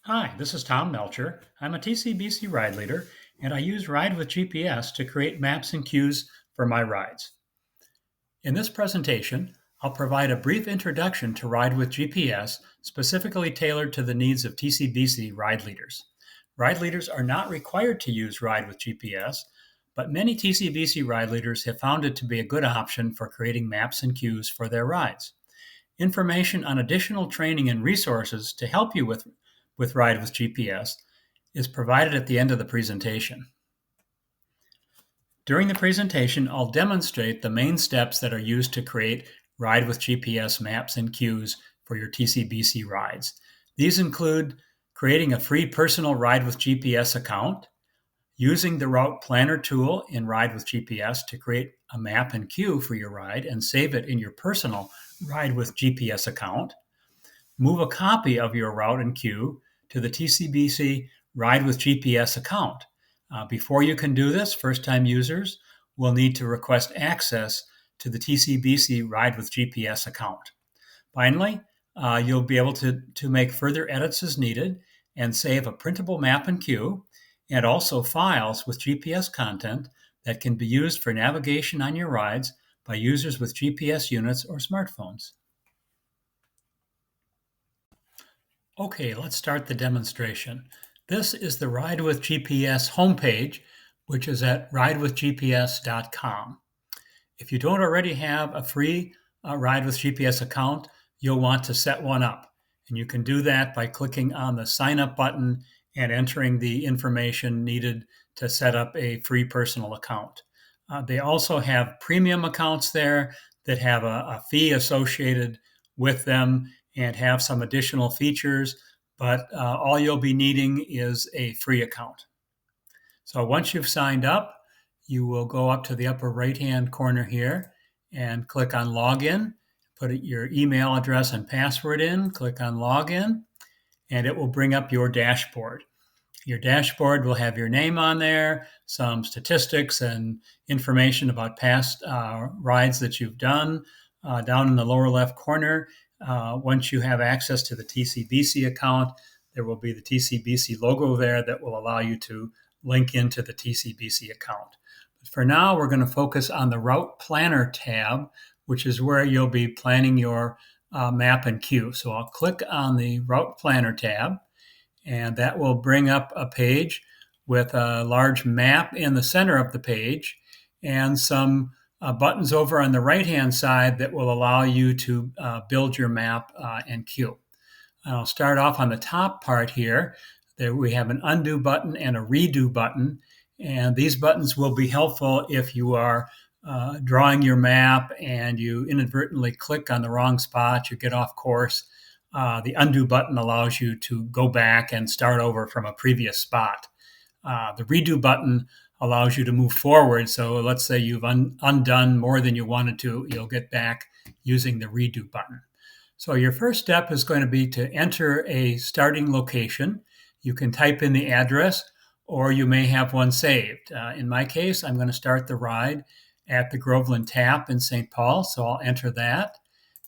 Hi, this is Tom Melcher. I'm a TCBC ride leader, and I use Ride with GPS to create maps and cues for my rides. In this presentation, I'll provide a brief introduction to Ride with GPS, specifically tailored to the needs of TCBC ride leaders. Ride leaders are not required to use Ride with GPS, but many TCBC ride leaders have found it to be a good option for creating maps and cues for their rides. Information on additional training and resources to help you with Ride with GPS is provided at the end of the presentation. During the presentation, I'll demonstrate the main steps that are used to create Ride with GPS maps and cues for your TCBC rides. These include creating a free personal Ride with GPS account, using the Route Planner tool in Ride with GPS to create a map and cue for your ride and save it in your personal Ride with GPS account, move a copy of your route and cue to the TCBC Ride with GPS account. Before you can do this, first-time users will need to request access to the TCBC Ride with GPS account. Finally, you'll be able to make further edits as needed and save a printable map and cue, and also files with GPS content that can be used for navigation on your rides by users with GPS units or smartphones. Okay, let's start the demonstration. This is the Ride with GPS homepage, which is at ridewithgps.com. If you don't already have a free Ride with GPS account, you'll want to set one up. And you can do that by clicking on the sign up button and entering the information needed to set up a free personal account. They also have premium accounts there that have a fee associated with them and have some additional features, but all you'll be needing is a free account. So once you've signed up, you will go up to the upper right-hand corner here and click on Login, put your email address and password in, click on Login, and it will bring up your dashboard. Your dashboard will have your name on there, some statistics and information about past rides that you've done. Down in the lower left corner, once you have access to the TCBC account, there will be the TCBC logo there that will allow you to link into the TCBC account. But for now, we're going to focus on the Route Planner tab, which is where you'll be planning your map and cue. So I'll click on the Route Planner tab, and that will bring up a page with a large map in the center of the page and some buttons over on the right-hand side that will allow you to build your map and cue. I'll start off on the top part here. There we have an undo button and a redo button, and these buttons will be helpful if you are drawing your map and you inadvertently click on the wrong spot, you get off course. The undo button allows you to go back and start over from a previous spot. The redo button allows you to move forward. So let's say you've undone more than you wanted to, you'll get back using the redo button. So your first step is going to be to enter a starting location. You can type in the address, or you may have one saved. In my case, I'm going to start the ride at the Groveland Tap in St. Paul. So I'll enter that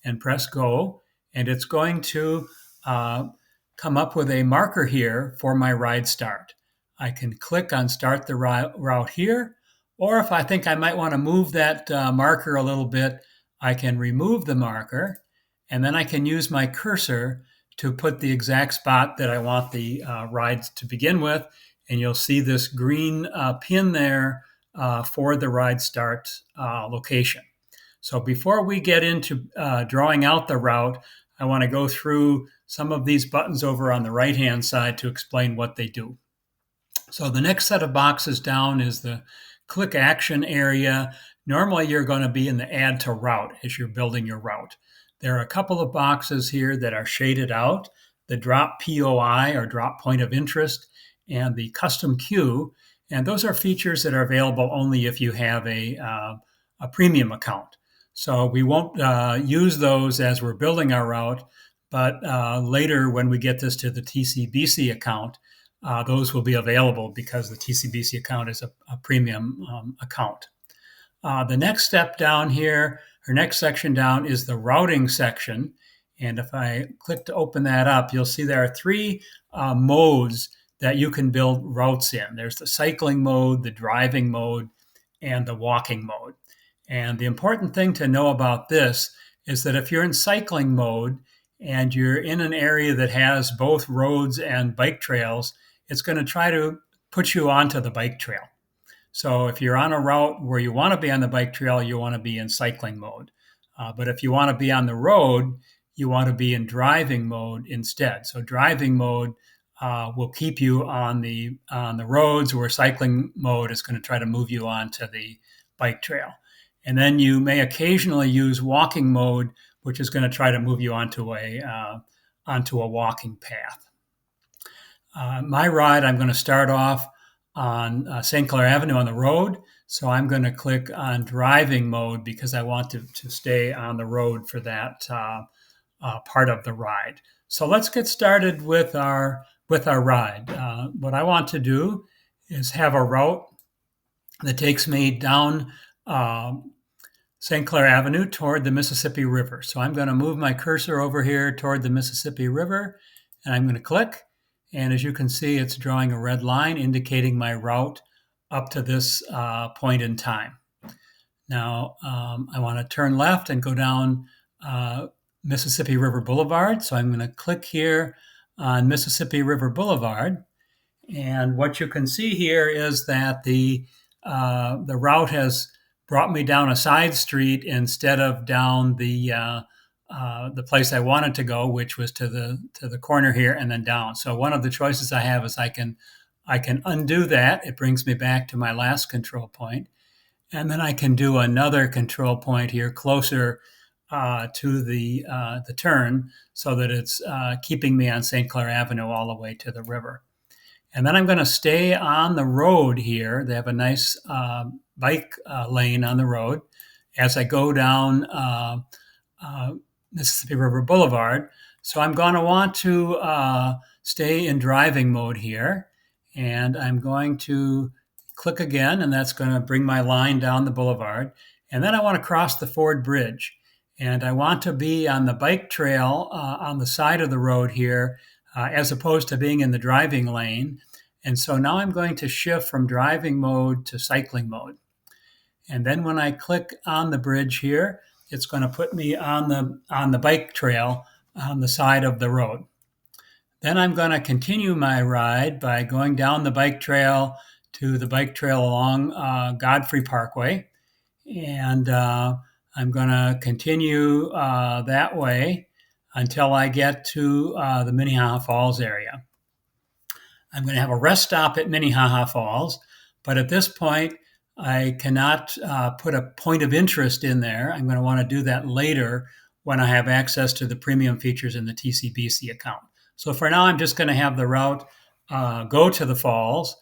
and press go. And it's going to come up with a marker here for my ride start. I can click on start the route here, or if I think I might want to move that marker a little bit, I can remove the marker, and then I can use my cursor to put the exact spot that I want the ride to begin with, and you'll see this green pin there for the ride start location. So before we get into drawing out the route, I want to go through some of these buttons over on the right-hand side to explain what they do. So the next set of boxes down is the click action area. Normally you're going to be in the add to route as you're building your route. There are a couple of boxes here that are shaded out, the drop POI or drop point of interest and the custom queue. And those are features that are available only if you have a premium account. So we won't use those as we're building our route, but later when we get this to the TCBC account, those will be available because the TCBC account is a premium account. The next step down here, or next section down, is the routing section. And if I click to open that up, you'll see there are three modes that you can build routes in. There's the cycling mode, the driving mode, and the walking mode. And the important thing to know about this is that if you're in cycling mode and you're in an area that has both roads and bike trails, it's going to try to put you onto the bike trail. So if you're on a route where you want to be on the bike trail, you want to be in cycling mode. But if you want to be on the road, you want to be in driving mode instead. So driving mode will keep you on the roads, where cycling mode is going to try to move you onto the bike trail. And then you may occasionally use walking mode, which is going to try to move you onto a walking path. My ride, I'm going to start off on St. Clair Avenue on the road. So I'm going to click on driving mode because I want to stay on the road for that part of the ride. So let's get started with our ride. What I want to do is have a route that takes me down St. Clair Avenue toward the Mississippi River. So I'm going to move my cursor over here toward the Mississippi River, and I'm going to click. And as you can see, it's drawing a red line indicating my route up to this point in time. Now, I want to turn left and go down Mississippi River Boulevard. So I'm going to click here on Mississippi River Boulevard. And what you can see here is that the route has brought me down a side street instead of down the place I wanted to go, which was to the corner here and then down. So one of the choices I have is I can undo that. It brings me back to my last control point. And then I can do another control point here closer to the turn so that it's keeping me on St. Clair Avenue all the way to the river. And then I'm going to stay on the road here. They have a nice bike lane on the road as I go down Mississippi River Boulevard. So I'm going to want to stay in driving mode here. And I'm going to click again, and that's going to bring my line down the boulevard. And then I want to cross the Ford Bridge. And I want to be on the bike trail on the side of the road here, as opposed to being in the driving lane. And so now I'm going to shift from driving mode to cycling mode. And then when I click on the bridge here, it's going to put me on the bike trail on the side of the road. Then I'm going to continue my ride by going down the bike trail to the bike trail along Godfrey Parkway. And I'm going to continue that way until I get to the Minnehaha Falls area. I'm going to have a rest stop at Minnehaha Falls, but at this point, I cannot put a point of interest in there. I'm going to want to do that later when I have access to the premium features in the TCBC account. So for now, I'm just going to have the route go to the falls,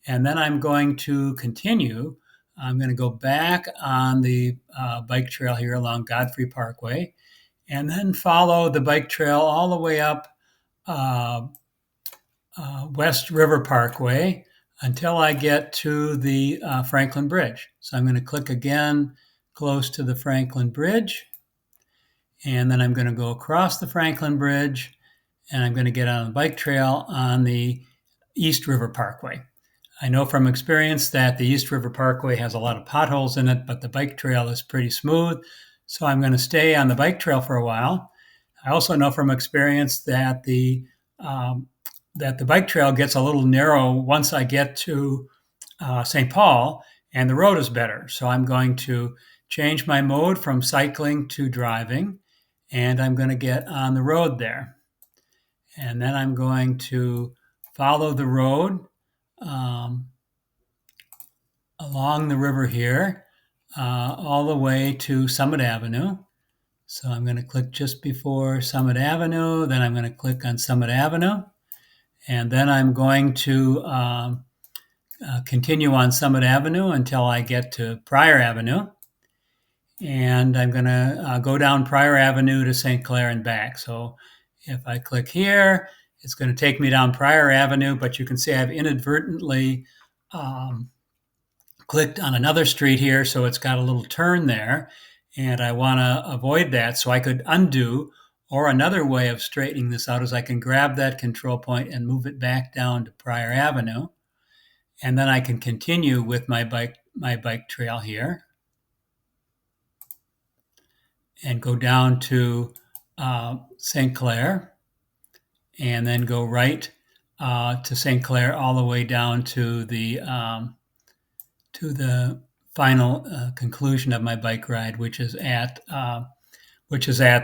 and then I'm going to continue. I'm going to go back on the bike trail here along Godfrey Parkway, and then follow the bike trail all the way up West River Parkway until I get to the Franklin Bridge. So I'm going to click again close to the Franklin Bridge, and then I'm going to go across the Franklin Bridge, and I'm going to get on the bike trail on the East River Parkway. I know from experience that the East River Parkway has a lot of potholes in it, but the bike trail is pretty smooth, so I'm going to stay on the bike trail for a while. I also know from experience that the bike trail gets a little narrow once I get to St. Paul, and the road is better. So I'm going to change my mode from cycling to driving, and I'm going to get on the road there. And then I'm going to follow the road along the river here all the way to Summit Avenue. So I'm going to click just before Summit Avenue, then I'm going to click on Summit Avenue, and then I'm going to continue on Summit Avenue until I get to Pryor Avenue. And I'm going to go down Pryor Avenue to St. Clair and back. So if I click here, it's going to take me down Pryor Avenue, but you can see I've inadvertently clicked on another street here, so it's got a little turn there, and I want to avoid that, so I could undo Or another way of straightening this out is I can grab that control point and move it back down to Prior Avenue. And then I can continue with my bike trail here and go down to St. Clair, and then go right to St. Clair all the way down to the final conclusion of my bike ride, which is at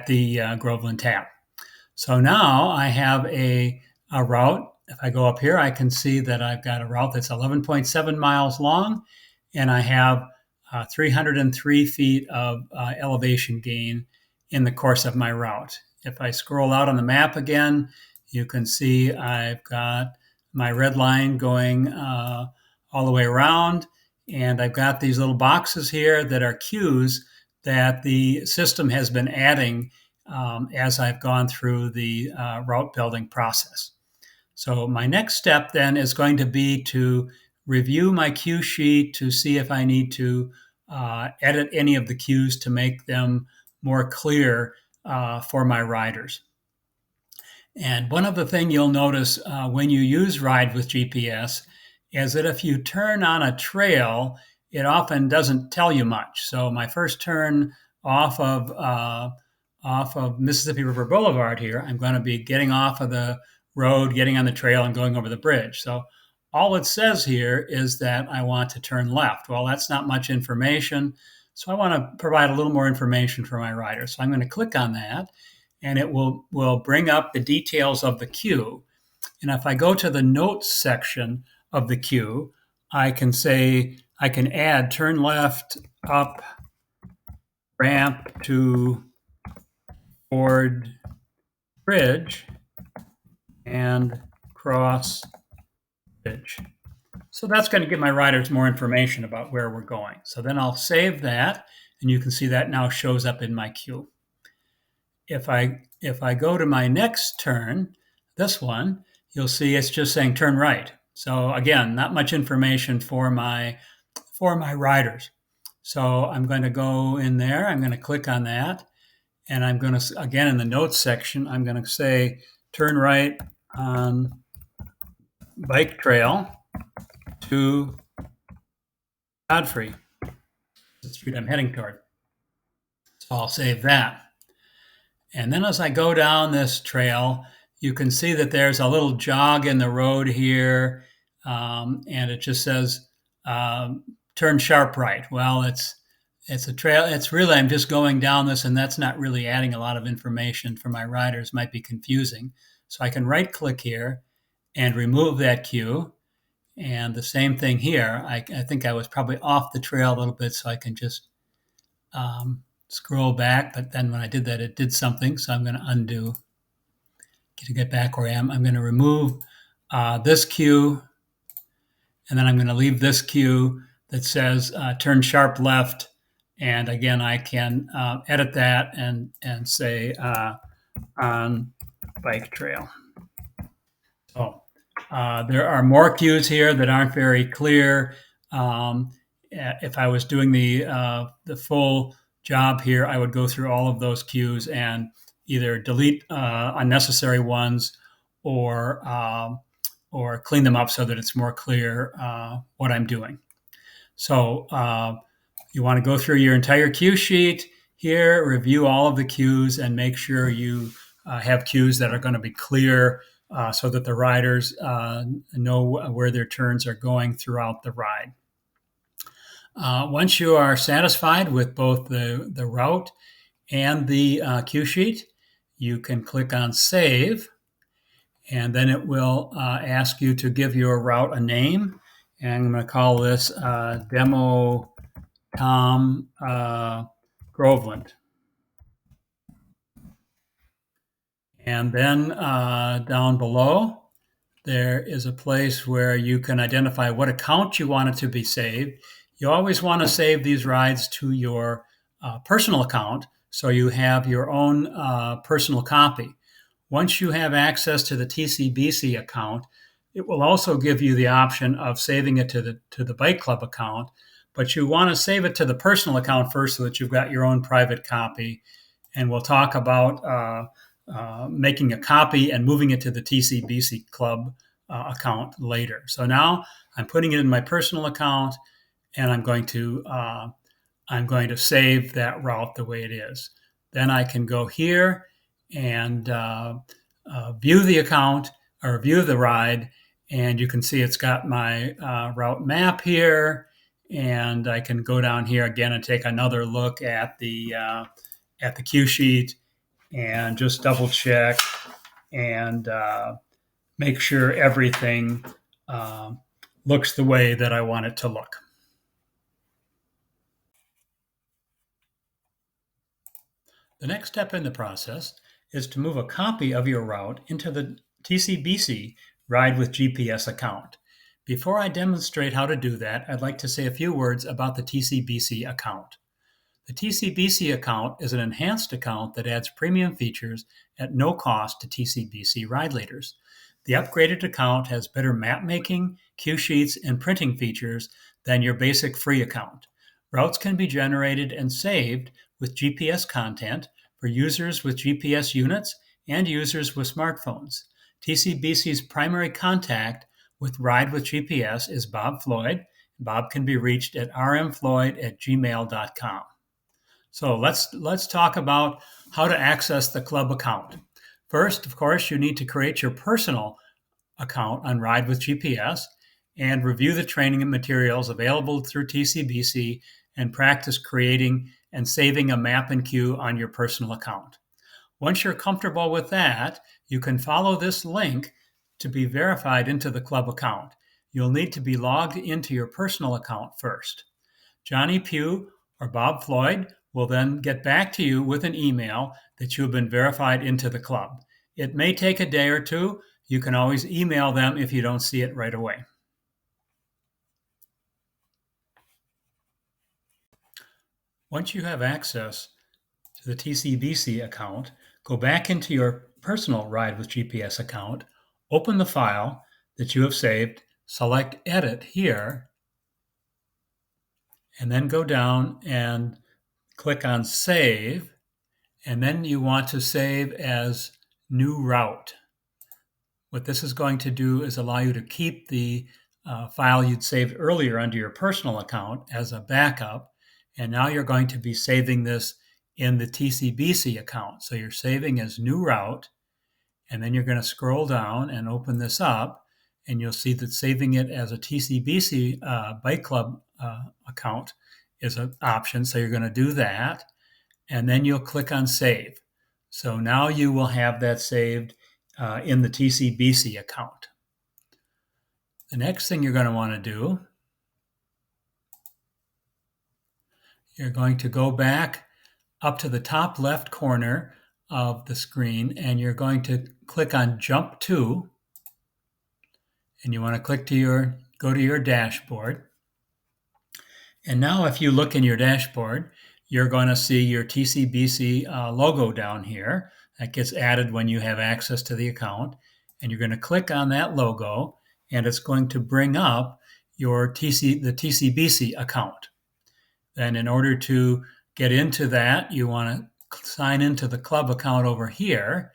the Groveland Tap. So now I have a route. If I go up here, I can see that I've got a route that's 11.7 miles long, and I have 303 feet of elevation gain in the course of my route. If I scroll out on the map again, you can see I've got my red line going all the way around, and I've got these little boxes here that are cues that the system has been adding as I've gone through the route building process. So my next step then is going to be to review my cue sheet to see if I need to edit any of the cues to make them more clear for my riders. And one of the things you'll notice when you use Ride with GPS is that if you turn on a trail, it often doesn't tell you much. So my first turn off of Mississippi River Boulevard here, I'm going to be getting off of the road, getting on the trail, and going over the bridge. So all it says here is that I want to turn left. Well, that's not much information. So I want to provide a little more information for my rider. So I'm going to click on that, and it will bring up the details of the cue. And if I go to the notes section of the cue, I can add turn left up ramp to Ford Bridge and cross bridge. So that's going to give my riders more information about where we're going. So then I'll save that, and you can see that now shows up in my cue. If I go to my next turn, this one, you'll see it's just saying turn right. So again, not much information for my riders. So I'm going to go in there, I'm going to click on that, and I'm going to, again, in the notes section, I'm going to say turn right on bike trail to Godfrey, the street I'm heading toward. So I'll save that. And then as I go down this trail, you can see that there's a little jog in the road here, and it just says turn sharp right. Well, it's a trail. It's really, I'm just going down this, and that's not really adding a lot of information for my riders. Might be confusing. So I can right click here and remove that cue. And the same thing here. I think I was probably off the trail a little bit, so I can just scroll back. But then when I did that, it did something. So I'm going to undo to get back where I am. I'm going to remove this cue, and then I'm going to leave this cue that says turn sharp left. And again, I can edit that and say on bike trail. So there are more cues here that aren't very clear. If I was doing the full job here, I would go through all of those cues and either delete unnecessary ones or clean them up so that it's more clear what I'm doing. So you want to go through your entire cue sheet here, review all of the cues, and make sure you have cues that are going to be clear so that the riders know where their turns are going throughout the ride. Once you are satisfied with both the route and the cue sheet, you can click on Save, and then it will ask you to give your route a name. And I'm going to call this Demo Tom Groveland. And then down below, there is a place where you can identify what account you want it to be saved. You always want to save these rides to your personal account, so you have your own personal copy. Once you have access to the TCBC account, it will also give you the option of saving it to the Bike Club account, but you want to save it to the personal account first so that you've got your own private copy. And we'll talk about making a copy and moving it to the TCBC Club account later. So now I'm putting it in my personal account, and I'm going to save that route the way it is. Then I can go here and view the account or view the ride, and you can see it's got my route map here. And I can go down here again and take another look at the cue sheet and just double check and make sure everything looks the way that I want it to look. The next step in the process is to move a copy of your route into the TCBC Ride with GPS account. Before I demonstrate how to do that, I'd like to say a few words about the TCBC account. The TCBC account is an enhanced account that adds premium features at no cost to TCBC ride leaders. The upgraded account has better map making, cue sheets, and printing features than your basic free account. Routes can be generated and saved with GPS content for users with GPS units and users with smartphones. TCBC's primary contact with Ride with GPS is Bob Floyd. Bob can be reached at rmfloyd@gmail.com. So let's talk about how to access the club account. First, of course, you need to create your personal account on Ride with GPS and review the training and materials available through TCBC and practice creating and saving a map and cue on your personal account. Once you're comfortable with that, you can follow this link to be verified into the club account. You'll need to be logged into your personal account first. Johnny Pugh or Bob Floyd will then get back to you with an email that you have been verified into the club. It may take a day or two. You can always email them if you don't see it right away. Once you have access to the TCBC account, go back into your personal Ride with GPS account, open the file that you have saved, select Edit here, and then go down and click on Save, and then you want to save as New Route. What this is going to do is allow you to keep the file you'd saved earlier under your personal account as a backup, and now you're going to be saving this in the TCBC account. So you're saving as New Route, and then you're going to scroll down and open this up, and you'll see that saving it as a TCBC Bike Club account is an option. So you're going to do that, and then you'll click on Save. So now you will have that saved in the TCBC account. The next thing you're going to want to do, you're going to go back up to the top left corner of the screen, and you're going to click on Jump To, and you want to go to your dashboard. And now if you look in your dashboard, you're going to see your TCBC logo down here. That gets added when you have access to the account. And you're going to click on that logo, and it's going to bring up the TCBC account. Then in order to get into that, you want to sign into the club account over here.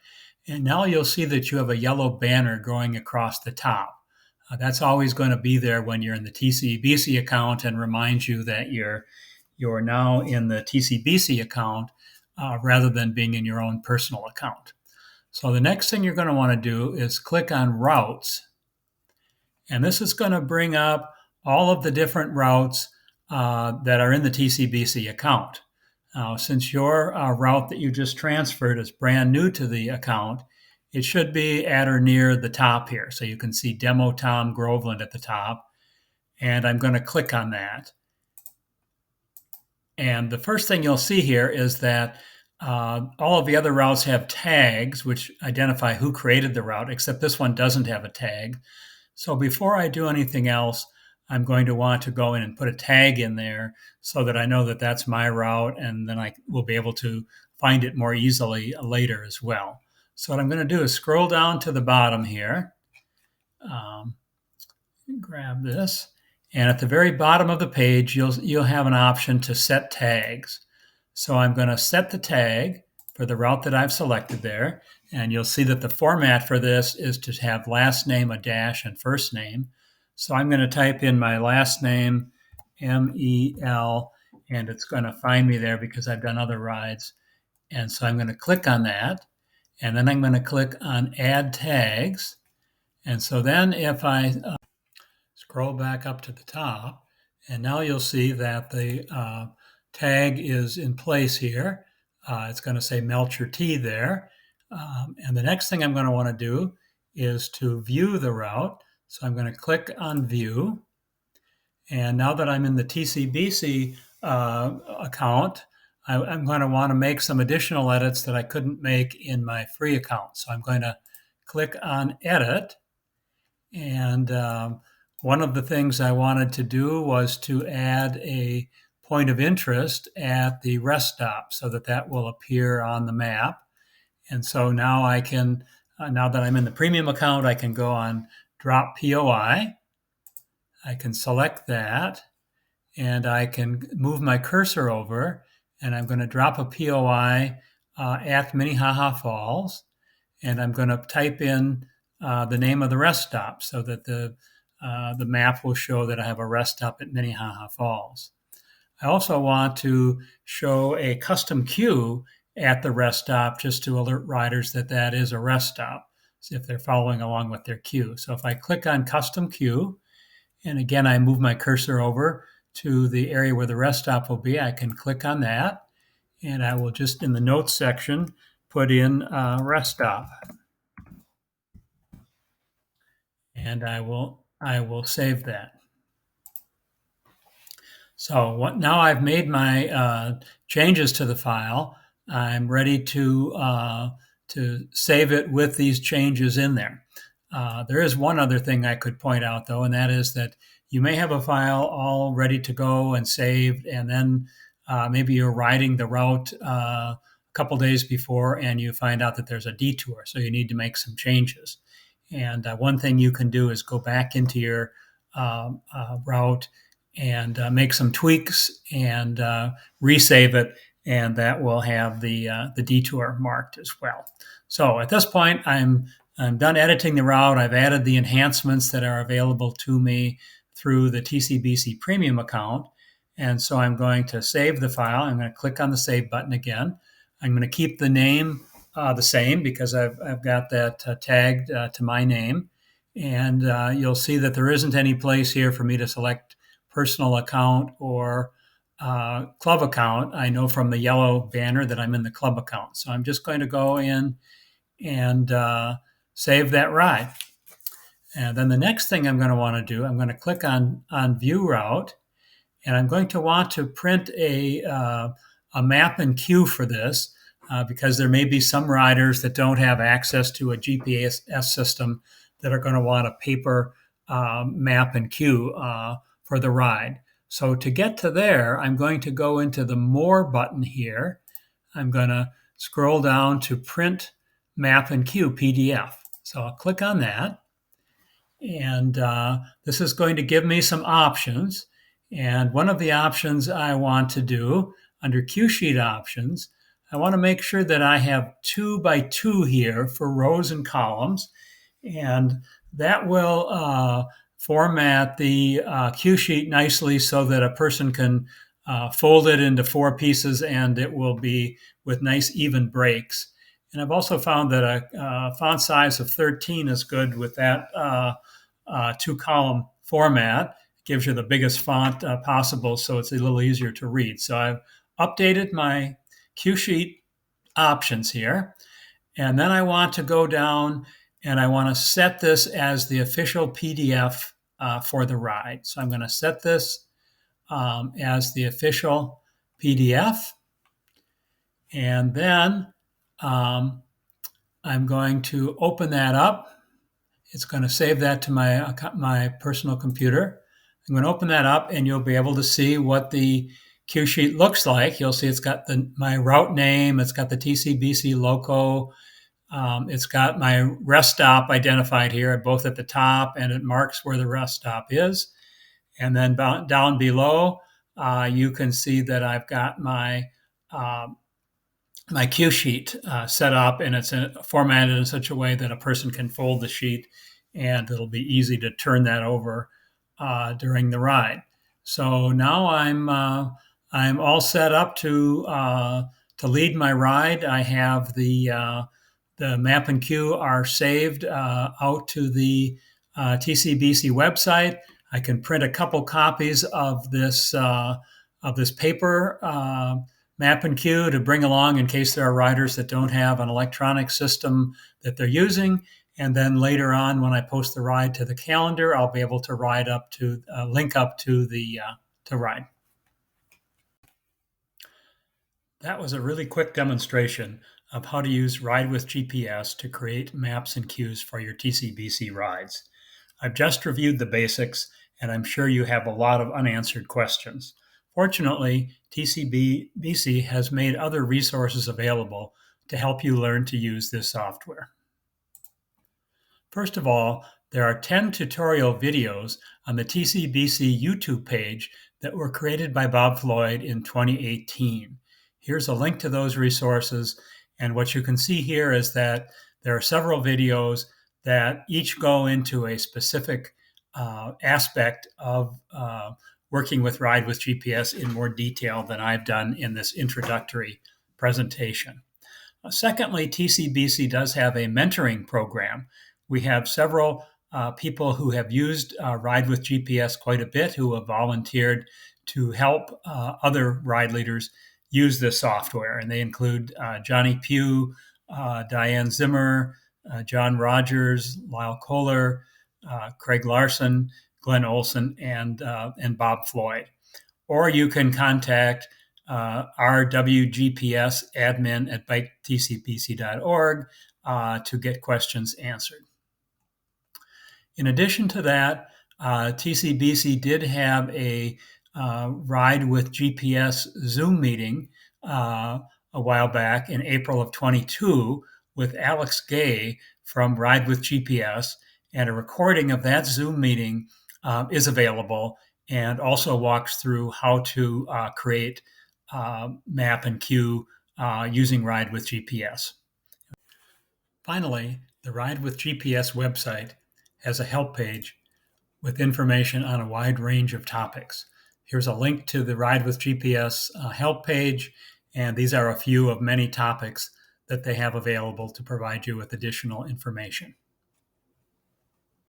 And now you'll see that you have a yellow banner going across the top. That's always going to be there when you're in the TCBC account and reminds you that you're now in the TCBC account rather than being in your own personal account. So the next thing you're going to want to do is click on Routes. And this is going to bring up all of the different routes that are in the TCBC account. Since your route that you just transferred is brand new to the account, it should be at or near the top here. So you can see Demo Tom Groveland at the top. And I'm going to click on that. And the first thing you'll see here is that all of the other routes have tags which identify who created the route, except this one doesn't have a tag. So before I do anything else, I'm going to want to go in and put a tag in there so that I know that that's my route, and then I will be able to find it more easily later as well. So what I'm going to do is scroll down to the bottom here, grab this, and at the very bottom of the page, you'll have an option to set tags. So I'm going to set the tag for the route that I've selected there, And you'll see that the format for this is to have last name, a dash, and first name. So I'm going to type in my last name, MEL, and it's going to find me there because I've done other rides. And so I'm going to click on that. And then I'm going to click on Add Tags. And so then if I scroll back up to the top, and now you'll see that the tag is in place here. It's going to say melt your tea there. And the next thing I'm going to want to do is to view the route. So I'm going to click on View. And now that I'm in the TCBC account, I'm going to want to make some additional edits that I couldn't make in my free account. So I'm going to click on Edit. And one of the things I wanted to do was to add a point of interest at the rest stop so that that will appear on the map. And so now I can, now that I'm in the premium account, I can go on Drop POI. I can select that and I can move my cursor over and I'm going to drop a POI at Minnehaha Falls. And I'm going to type in the name of the rest stop so that the map will show that I have a rest stop at Minnehaha Falls. I also want to show a custom queue at the rest stop just to alert riders that that is a rest stop if they're following along with their queue. So if I click on custom queue, and again, I move my cursor over to the area where the rest stop will be, I can click on that. And I will just in the notes section put in rest stop. And I will save that. So now I've made my changes to the file. I'm ready to save it with these changes in there. There is one other thing I could point out though, and that is that you may have a file all ready to go and saved, and then maybe you're riding the route a couple days before and you find out that there's a detour, so you need to make some changes. And one thing you can do is go back into your route and make some tweaks and resave it, and that will have the detour marked as well. So at this point, I'm done editing the route. I've added the enhancements that are available to me through the TCBC Premium account, and so I'm going to save the file. I'm going to click on the Save button again. I'm going to keep the name the same because I've got that tagged to my name. And you'll see that there isn't any place here for me to select personal account or club account. I know from the yellow banner that I'm in the club account. So I'm just going to go in and save that ride. And then the next thing I'm going to want to do, I'm going to click on View Route. And I'm going to want to print a map and queue for this. Because there may be some riders that don't have access to a GPS system that are going to want a paper map and queue for the ride. So to get to there, I'm going to go into the More button here. I'm going to scroll down to Print Map and Queue PDF. So I'll click on that. And this is going to give me some options. And one of the options I want to do under Queue Sheet Options, I want to make sure that I have 2 by 2 here for rows and columns, and that will format the cue sheet nicely so that a person can fold it into 4 pieces and it will be with nice even breaks. And I've also found that a font size of 13 is good with that 2-column format. It gives you the biggest font possible, so it's a little easier to read. So I've updated my cue sheet options here. And then I want to go down and I want to set this as the official PDF for the ride. So I'm going to set this as the official PDF. And then I'm going to open that up. It's going to save that to my personal computer. I'm going to open that up and you'll be able to see what the cue sheet looks like. You'll see it's got my route name, it's got the TCBC logo, it's got my rest stop identified here, both at the top, and it marks where the rest stop is. And then down below, you can see that I've got my my cue sheet set up, and it's formatted in such a way that a person can fold the sheet, and it'll be easy to turn that over during the ride. So now I'm all set up to lead my ride. I have the map and cue are saved out to the TCBC website. I can print a couple copies of this paper map and cue to bring along in case there are riders that don't have an electronic system that they're using. And then later on, when I post the ride to the calendar, I'll be able to link up to the to ride. That was a really quick demonstration of how to use Ride with GPS to create maps and cues for your TCBC rides. I've just reviewed the basics, and I'm sure you have a lot of unanswered questions. Fortunately, TCBC has made other resources available to help you learn to use this software. First of all, there are 10 tutorial videos on the TCBC YouTube page that were created by Bob Floyd in 2018. Here's a link to those resources, and what you can see here is that there are several videos that each go into a specific aspect of working with Ride with GPS in more detail than I've done in this introductory presentation. Secondly, TCBC does have a mentoring program. We have several people who have used Ride with GPS quite a bit who have volunteered to help other ride leaders use this software. And they include Johnny Pugh, Diane Zimmer, John Rogers, Lyle Kohler, Craig Larson, Glenn Olson, and Bob Floyd. Or you can contact RWGPS admin at biketcbc.org to get questions answered. In addition to that, TCBC did have a Ride with GPS Zoom meeting a while back in April of 22 with Alex Gay from Ride with GPS, and a recording of that Zoom meeting is available and also walks through how to create map and cue using Ride with GPS. Finally, the Ride with GPS website has a help page with information on a wide range of topics. Here's a link to the Ride with GPS help page, and these are a few of many topics that they have available to provide you with additional information.